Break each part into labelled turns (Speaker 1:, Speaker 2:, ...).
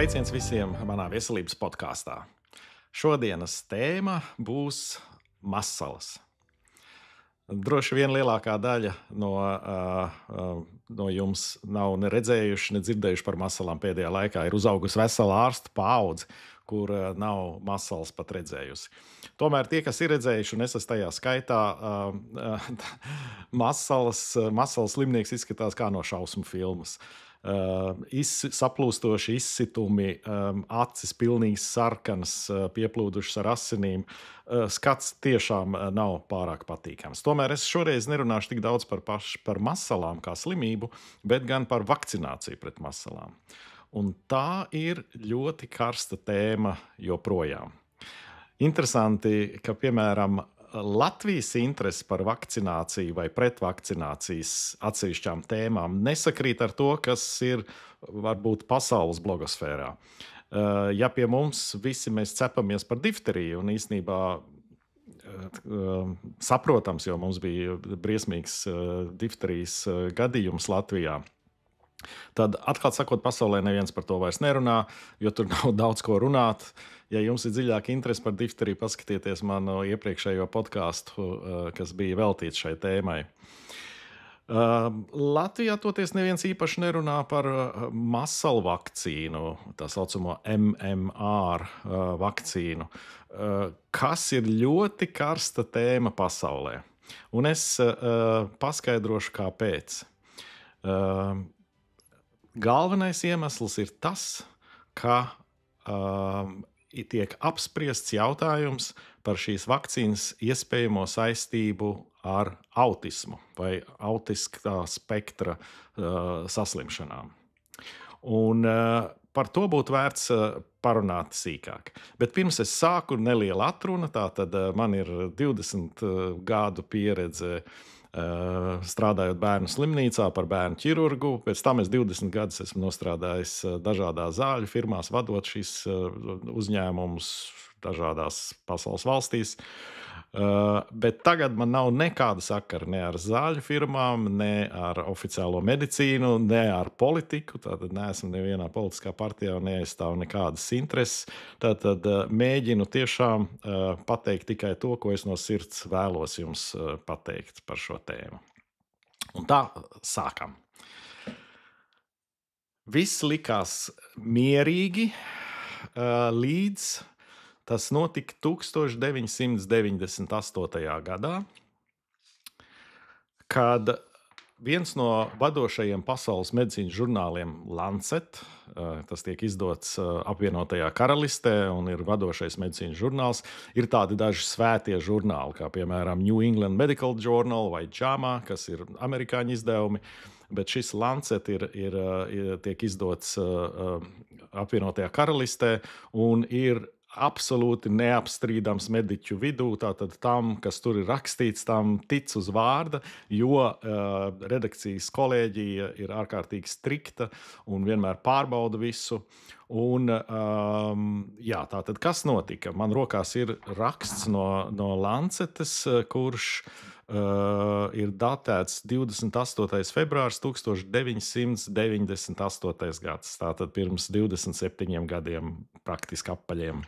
Speaker 1: Sveiciens visiem manā veselības podkāstā. Šodienas tēma būs masalas. Droši vien lielākā daļa no jums nav ne redzējuši, ne dzirdējuši par masalām pēdējā laikā. Ir uzaugusi vesela ārstu paudze, kur nav masalas pat redzējusi. Tomēr tie, kas ir redzējuši, un es esmu tajā skaitā, masalas slimnieks izskatās kā no šausmu filmas. Saplūstoši izsitumi, acis pilnīgi sarkanas, pieplūdušas ar asinīm. Skats tiešām nav pārāk patīkams. Tomēr es šoreiz nerunāšu tik daudz par masalām kā slimību, bet gan par vakcināciju pret masalām. Un tā ir ļoti karsta tēma joprojām. Interesanti, ka, piemēram, Latvijas interese par vakcināciju vai pretvakcinācijas atsevišķām tēmām nesakrīt ar to, kas ir varbūt pasaules blogosfērā. Ja pie mums visi mēs cepamies par difteriju, un īstenībā saprotams, jo mums bija briesmīgs difterijas gadījums Latvijā, tad, atklāt sakot, pasaulē neviens par to vairs nerunā, jo tur nav daudz ko runāt. Ja jums ir dziļāka interese par difteriju, paskatieties manu iepriekšējo podkāstu, kas bija veltīts šai tēmai. Latvijā toties neviens īpaši nerunā par masalu vakcīnu, tā saucamo MMR vakcīnu, kas ir ļoti karsta tēma pasaulē. Un es paskaidrošu, kāpēc. Galvenais iemesls ir tas, ka tiek apspriests jautājums par šīs vakcīnas iespējamo saistību ar autismu vai autiskā spektra saslimšanām. Un par to būtu vērts parunāt sīkāk. Bet pirms es sāku nelielu atrunu, tātad man ir 20 gadu pieredze strādājot bērnu slimnīcā par bērnu ķirurgu. Pēc tam es 20 gadus esmu nostrādājis dažādās zāļu firmās, vadot šīs uzņēmumus dažādās pasaules valstīs. Bet tagad man nav nekāda sakara ne ar zāļu firmām, ne ar oficiālo medicīnu, ne ar politiku. Tātad neesmu nevienā politiskā partijā un neaizstāvu nekādas intereses. Tātad mēģinu tiešām pateikt tikai to, ko es no sirds vēlos jums pateikt par šo tēmu. Un tā sākam. Viss likās mierīgi līdz tas notika 1998. gadā, kad viens no vadošajiem pasaules medicīnas žurnāliem Lancet, tas tiek izdots apvienotajā karalistē un ir vadošais medicīnas žurnāls, ir tādi daži svētie žurnāli, kā piemēram New England Medical Journal vai JAMA, kas ir amerikāņu izdevumi. Bet šis Lancet tiek izdots apvienotajā karalistē un ir absolūti neapstrīdams mediķu vidū. Tātad tam, kas tur ir rakstīts, tam tic uz vārda, jo redakcijas kolēģija ir ārkārtīgi strikta un vienmēr pārbauda visu. Un, tātad kas notika? Man rokās ir raksts no Lancetes, kurš ir datēts 28. februārs 1998. gads. Tātad pirms 27 gadiem praktiski apaļiem.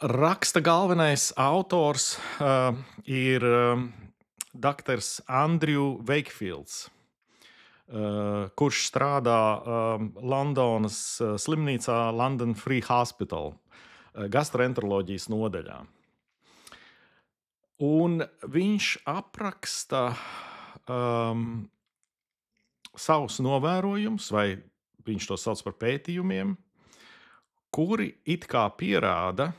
Speaker 1: Raksta galvenais autors ir doktors Andrew Wakefields, kurš strādā Londonas slimnīcā London Free Hospital gastroenteroloģijas nodaļā. Un viņš apraksta savus novērojumus, vai viņš to sauc par pētījumiem, kuri it kā pierāda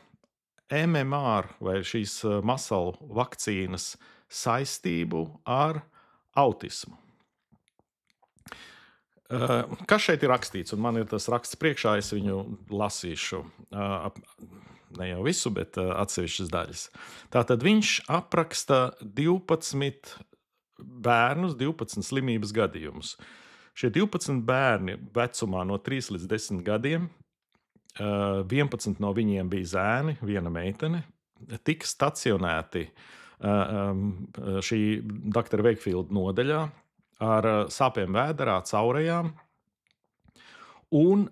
Speaker 1: MMR vai šīs masalu vakcīnas saistību ar autismu. Kas šeit ir rakstīts? Un man ir tas raksts priekšā, es viņu lasīšu. Ne jau visu, bet atsevišķas daļas. Tātad viņš apraksta 12 bērnus, 12 slimības gadījumus. Šie 12 bērni vecumā no 3 līdz 10 gadiem, 11 no viņiem bija zēni, viena meitene, tika stacionēti šī doktora Wakefield nodaļā ar sāpēm vēderā, caurajām Un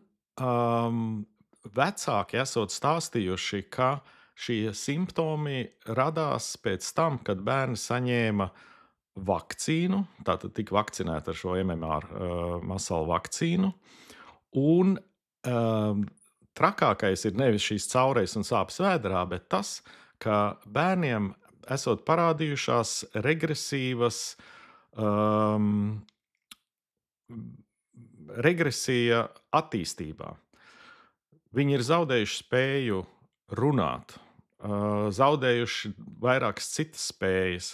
Speaker 1: vecāki esot stāstījuši, ka šie simptomi radās pēc tam, kad bērni saņēma vakcīnu, tātad tika vakcinēti ar šo MMR masalu vakcīnu. Un trakākais ir nevis šīs caurejas un sāpes vēderā, bet tas, ka bērniem esot parādījušās regresīvas, regresija attīstībā. Viņi ir zaudējuši spēju runāt, zaudējuši vairākas citas spējas,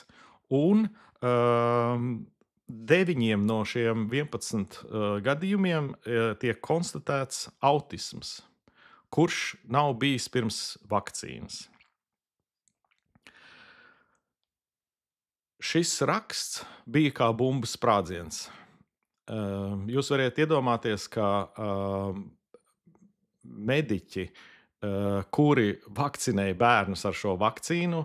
Speaker 1: un 9 no šiem 11 gadījumiem tiek konstatēts autisms, kurš nav bijis pirms vakcīnas. Šis raksts bija kā bumbas sprādziens. Jūs varat iedomāties, ka mediķi, kuri vakcinēja bērnus ar šo vakcīnu,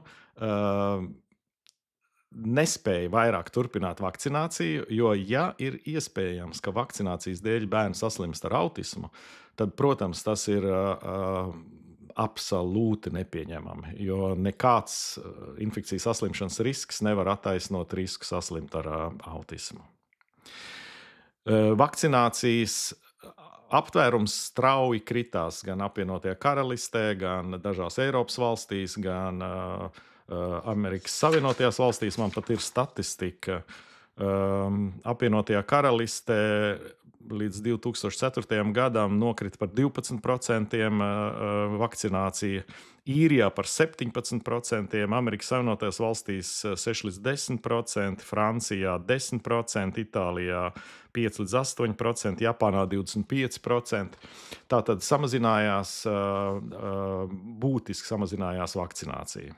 Speaker 1: nespēja vairāk turpināt vakcināciju, jo, ja ir iespējams, ka vakcinācijas dēļ bērns saslimst ar autismu, tad, protams, tas ir absolūti nepieņemami, jo nekāds infekcijas saslimšanas risks nevar attaisnot risku saslimt ar autismu. Vakcinācijas aptvērums strauji kritās gan apvienotajā karalistē, gan dažās Eiropas valstīs, gan Amerikas Savienotajās valstīs. Man pat ir statistika. Apvienotajā karalistē līdz 2004. gadam nokrita par 12% vakcinācija, Īrijā par 17%, Amerikas Savienotajās valstīs 6 līdz 10%, Francijā 10%, Itālijā 5 līdz 8%, Japānā 25%. Tātad samazinājās, būtiski samazinājās vakcinācija.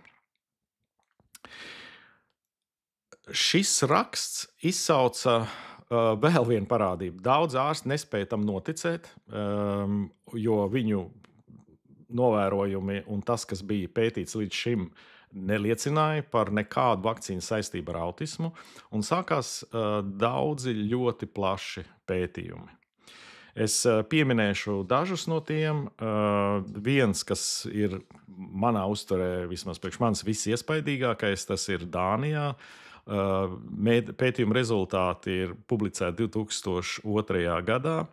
Speaker 1: Šis raksts izsauca vēl vienu parādību. Daudz ārsti nespēja tam noticēt, jo viņu novērojumi un tas, kas bija pētīts līdz šim, neliecināja par nekādu vakcīnu saistību ar autismu, un sākās daudzi ļoti plaši pētījumi. Es pieminēšu dažus no tiem. Viens, kas ir manā uztverē, vismaz priekš manis, visiespaidīgākais, tas ir Dānijā. Pētījuma rezultāti ir publicēti 2002. gadā.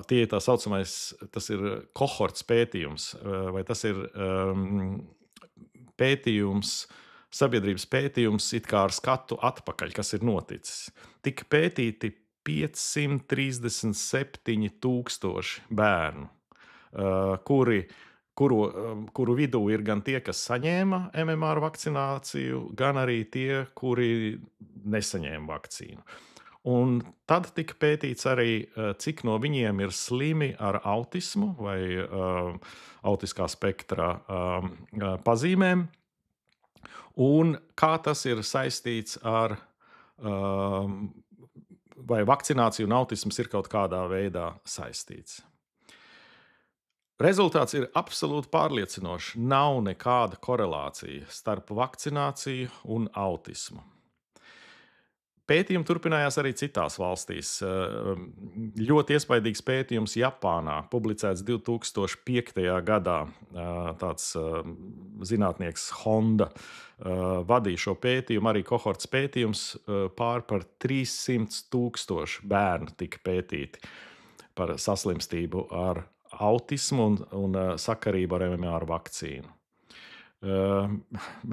Speaker 1: Tie ir tā saucamais, tas ir kohorts pētījums, vai tas ir pētījums, sabiedrības pētījums it kā ar skatu atpakaļ, kas ir noticis. Tika pētīti 537,000 bērnu, kuru vidū ir gan tie, kas saņēma MMR vakcināciju, gan arī tie, kuri nesaņēma vakcīnu. Un tad tika pētīts arī, cik no viņiem ir slimi ar autismu vai autiskā spektra pazīmēm, un kā tas ir saistīts ar vai vakcinācija un autisms ir kaut kādā veidā saistīts. Rezultāts ir absolūti pārliecinošs. Nav nekāda korelācija starp vakcināciju un autismu. Pētījumi turpinājās arī citās valstīs. Ļoti iespaidīgs pētījums Japānā, publicēts 2005. gadā. Tāds zinātnieks Honda vadīja šo pētījumu, arī kohorts pētījums. Par 300,000 bērnu tika pētīti par saslimstību ar autismu un sakarību ar MMR vakcīnu.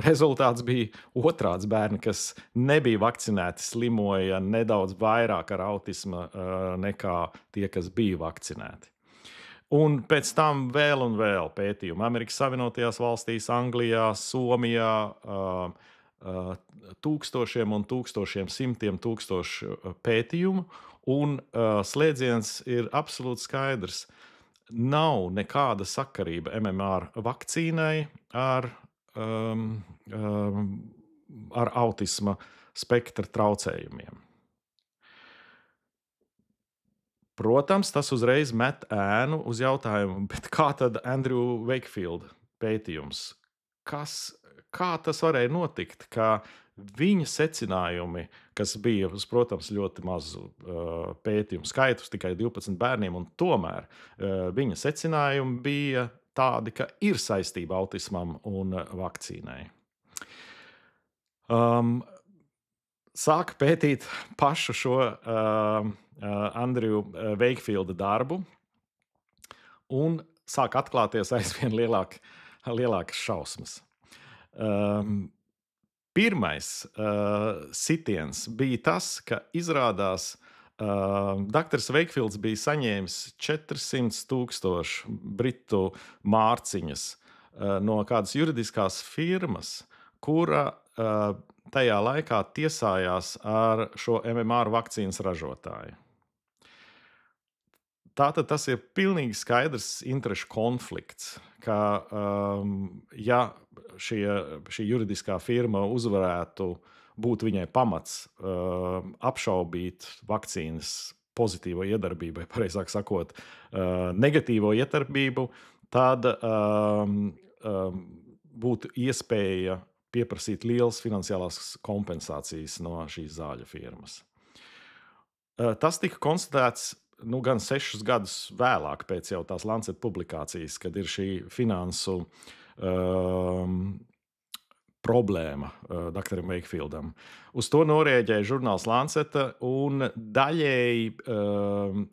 Speaker 1: Rezultāts bija otrāds. Bērni, kas nebija vakcinēti, slimoja nedaudz vairāk ar autismu nekā tie, kas bija vakcinēti. Un pēc tam vēl un vēl pētījumi Amerikas Savienotajās valstīs, Anglijā, Somijā, tūkstošiem un tūkstošiem, simtiem tūkstošu pētījumu, un slēdziens ir absolūti skaidrs. Nav nekāda sakarība MMR vakcīnai ar autisma spektra traucējumiem. Protams, tas uzreiz met ēnu uz jautājumu, bet kā tad Andrew Wakefield pētījums? Kā tas varēja notikt, ka viņa secinājumi, kas bija, protams, ļoti mazu pētījumu skaitu, tikai 12 bērniem, un tomēr viņa secinājumi bija tādi, ka ir saistība autismam un vakcīnai. Sāka pētīt pašu šo Andriju Veikfīlda darbu, un sāk atklāties aizvien lielākas šausmas. Pirmais sitiens bija tas, ka izrādās Dr. Veikfīlds bija saņēmis 400,000 britu mārciņas no kādas juridiskās firmas, kura tajā laikā tiesājās ar šo MMR vakcīnas ražotāju. Tātad tas ir pilnīgi skaidrs interešu konflikts, ka ja šī juridiskā firma uzvarētu, būtu viņai pamats apšaubīt vakcīnas pozitīvo iedarbību, vai pareizāk sakot, negatīvo iedarbību, tad būtu iespēja pieprasīt lielas finansiālās kompensācijas no šīs zāļu firmas. Tas tika konstatēts gan 6 gadus vēlāk, pēc jau tās Lancet publikācijas, kad ir šī finansu problēma Dr. Veikfīldam. Uz to norēģēja žurnāls Lanceta un daļēji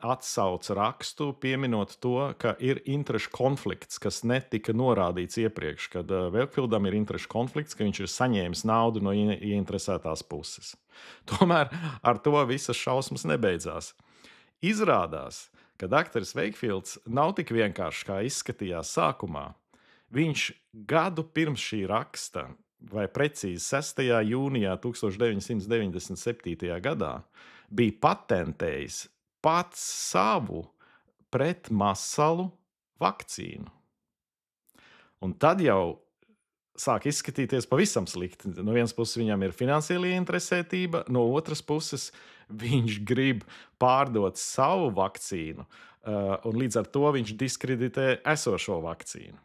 Speaker 1: atsauca rakstu, pieminot to, ka ir interešu konflikts, kas netika norādīts iepriekš, kad Veikfīldam ir interešu konflikts, ka viņš ir saņēmis naudu no ieinteresētās puses. Tomēr ar to visas šausmas nebeidzās. Izrādās, ka Dr. Veikfīlds nav tik vienkāršs, kā izskatījās sākumā. Viņš gadu pirms šī raksta, vai precīzi 6. jūnijā 1997. gadā, bija patentējis pats savu pretmasalu vakcīnu. Un tad jau sāk izskatīties pavisam slikti. No vienas puses viņam ir finansiāla ieinteresētība, no otras puses viņš grib pārdot savu vakcīnu, un līdz ar to viņš diskreditē esošo vakcīnu.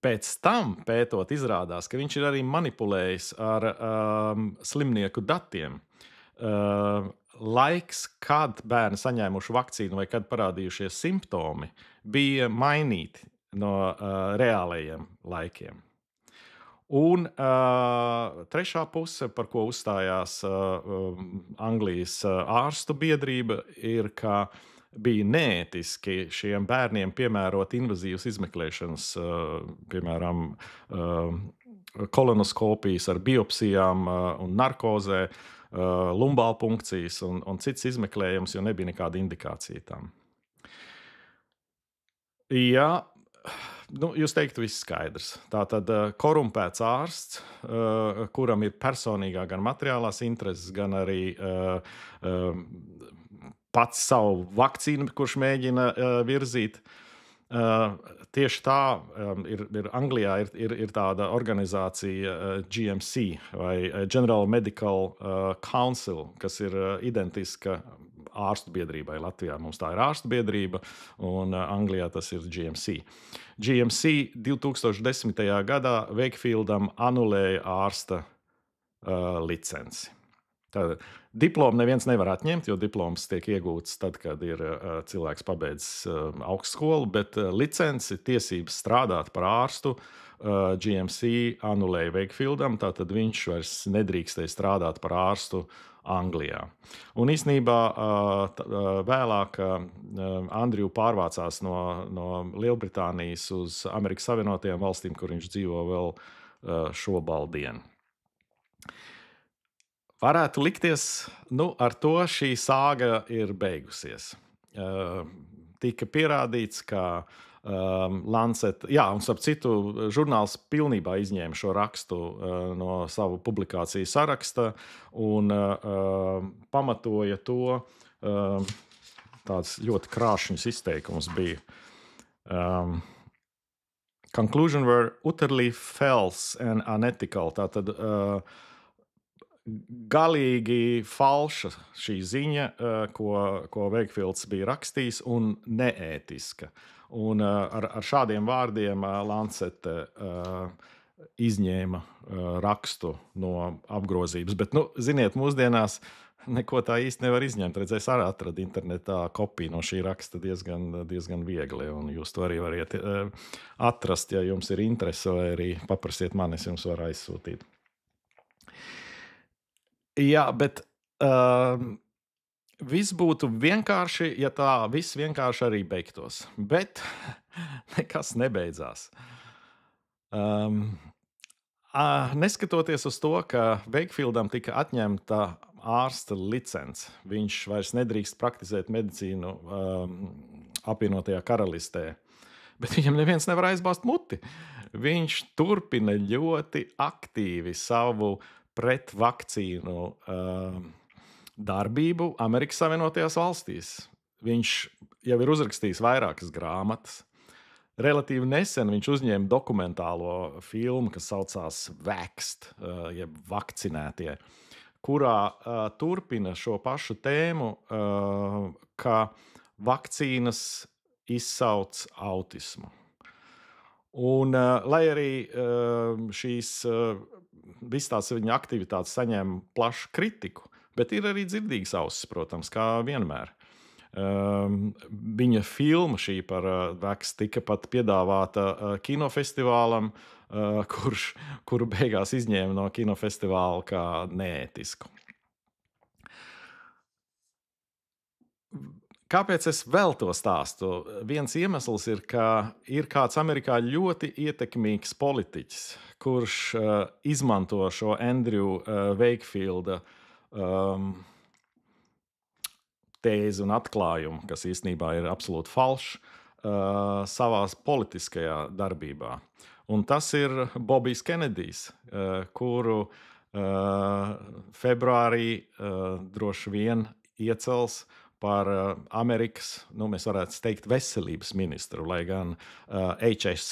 Speaker 1: Pēc tam, pētot, izrādās, ka viņš ir arī manipulējis ar slimnieku datiem. Laiks, kad bērni saņēmuši vakcīnu vai kad parādījušies simptomi, bija mainīti no reālajiem laikiem. Un trešā puse, par ko uzstājās Anglijas ārstu biedrība, ir, ka bija neētiski šiem bērniem piemērot invazīvas izmeklēšanas, piemēram, kolonoskopijas ar biopsijām un narkozē, lumbālpunkcijas un cits izmeklējums, jo nebija nekāda indikācija tam. Jā, jūs teiktu, viss skaidrs. Tātad korumpēts ārsts, kuram ir personīgā gan materiālās intereses, gan arī pats savu vakcīnu, kurš mēģina virzīt. Tieši tā ir Anglijā ir tāda organizācija GMC vai General Medical Council, kas ir identiska ārstu biedrībai. Latvijā mums tā ir ārstu biedrība, un Anglijā tas ir GMC. GMC 2010. gadā Veikfīldam anulēja ārsta licenci. Tad diplomu neviens nevar atņemt, jo diploms tiek iegūts tad, kad ir cilvēks pabeidzis augstskolu, bet licenci, tiesības strādāt par ārstu GMC anulēja Veikfīldam, tātad viņš vairs nedrīkstēja strādāt par ārstu Anglijā. Un īsnībā vēlāk Andriju pārvācās no Lielbritānijas uz Amerikas Savienotajām valstīm, kur viņš dzīvo vēl šobaldien. Varētu likties, ar to šī sāga ir beigusies. Tika pierādīts, ka Lancet, un starp citu, žurnāls pilnībā izņēma šo rakstu no savu publikāciju saraksta un pamatoja to, tāds ļoti krāšņs izteikums bija. Conclusion were utterly false and unethical. Tātad galīgi falša šī ziņa, ko Veikfīlds bija rakstījis, un neētiska. Un ar šādiem vārdiem Lancet izņēma rakstu no apgrozības. Bet, nu, ziniet, mūsdienās neko tā īsti nevar izņemt. Redz, es arī atradu internetā kopiju no šī raksta diezgan viegli, un jūs to arī variet atrast, ja jums ir interese, vai arī paprasiet man, es jums varu aizsūtīt. Jā, bet viss būtu vienkārši, ja tā viss vienkārši arī beigtos. Bet nekas nebeidzās. Neskatoties uz to, ka Wakefieldam tika atņemta ārsta licence, viņš vairs nedrīkst praktizēt medicīnu apvienotajā karalistē, bet viņam neviens nevar aizbāzt muti. Viņš turpina ļoti aktīvi savu pretvakcīnu darbību Amerikas Savienotajās valstīs. Viņš jau ir uzrakstījis vairākas grāmatas. Relatīvi nesen viņš uzņēma dokumentālo filmu, kas saucās Vaxxed, jeb vakcinētie, kurā turpina šo pašu tēmu, ka vakcīnas izsauc autismu. Un, lai arī šīs visas tās viņa aktivitātes saņem plašu kritiku, bet ir arī dzirdīgas ausis, protams, kā vienmēr. Viņa filma šī par Vaxxed tika pat piedāvāta kinofestivālam, kuru beigās izņēma no kinofestivāla kā neētisku. Kāpēc es vēl to stāstu? Viens iemesls ir, ka ir kāds Amerikā ļoti ietekmīgs politiķis, kurš izmanto šo Andrew Wakefielda tēzi un atklājumu, kas īstenībā ir absolūti falšs, savās politiskajā darbībā. Un tas ir Bobijs Kenedijs, kuru februārī droši vien iecels par Amerikas, mēs varētu teikt, veselības ministru, lai gan HHS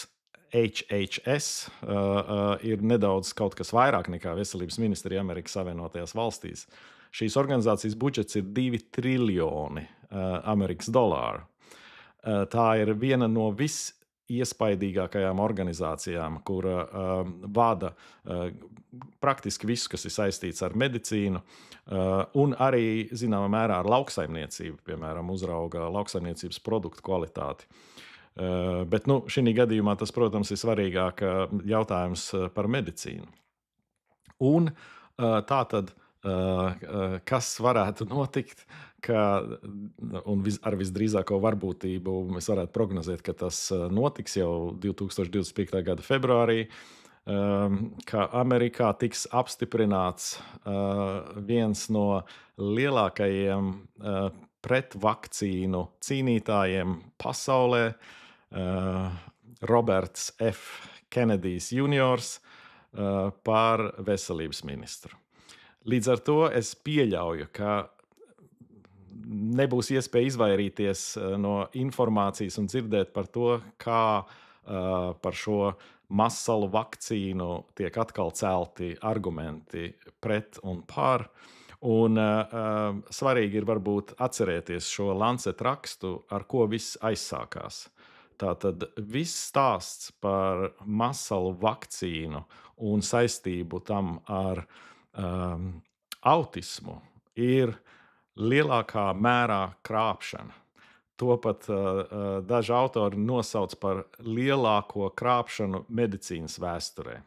Speaker 1: ir nedaudz kaut kas vairāk nekā veselības ministrija Amerikas Savienotajās valstīs. Šīs organizācijas budžets ir 2 triljoni Amerikas dolāru. Tā ir viena no visiespaidīgākajām organizācijām, kura vada praktiski visu, kas ir saistīts ar medicīnu, un arī, zināmā mērā, ar lauksaimniecību, piemēram, uzrauga lauksaimniecības produktu kvalitāti. Bet, šī gadījumā tas, protams, ir svarīgāk jautājums par medicīnu. Un tā tad, kas varētu notikt, un ar visdrīzāko varbūtību mēs varētu prognozēt, ka tas notiks jau 2025. gada februārī, ka Amerikā tiks apstiprināts viens no lielākajiem pretvakcīnu cīnītājiem pasaulē, Roberts F. Kenedijs juniors, par veselības ministru. Līdz ar to es pieļauju, ka nebūs iespēja izvairīties no informācijas un dzirdēt par to, kā par šo masalu vakcīnu tiek atkal celti argumenti pret un par. Un svarīgi ir varbūt atcerēties šo Lancet rakstu, ar ko viss aizsākās. Tātad viss stāsts par masalu vakcīnu un saistību tam ar autismu ir lielākā mērā krāpšana. To pat daži autori nosauc par lielāko krāpšanu medicīnas vēsturē.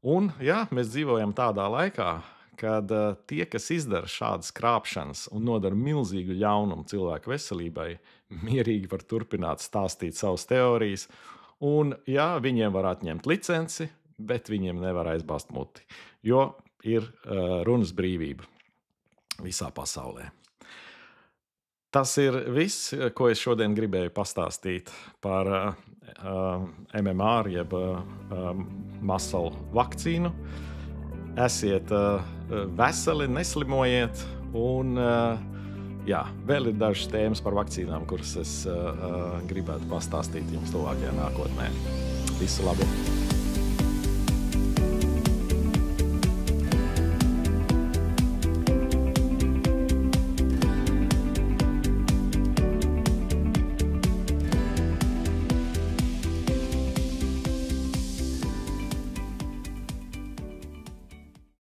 Speaker 1: Un, jā, mēs dzīvojam tādā laikā, kad tie, kas izdara šādas krāpšanas un nodara milzīgu ļaunumu cilvēku veselībai, mierīgi var turpināt stāstīt savas teorijas. Un, jā, viņiem var atņemt licenci, bet viņiem nevar aizbāzt muti, jo ir runas brīvība visā pasaulē. Tas ir viss, ko es šodien gribēju pastāstīt par MMR, jeb masalu vakcīnu. Esiet veseli, neslimojiet, un jā, vēl ir dažas tēmas par vakcīnām, kuras es gribētu pastāstīt jums tuvākajā nākotnē. Visu labu!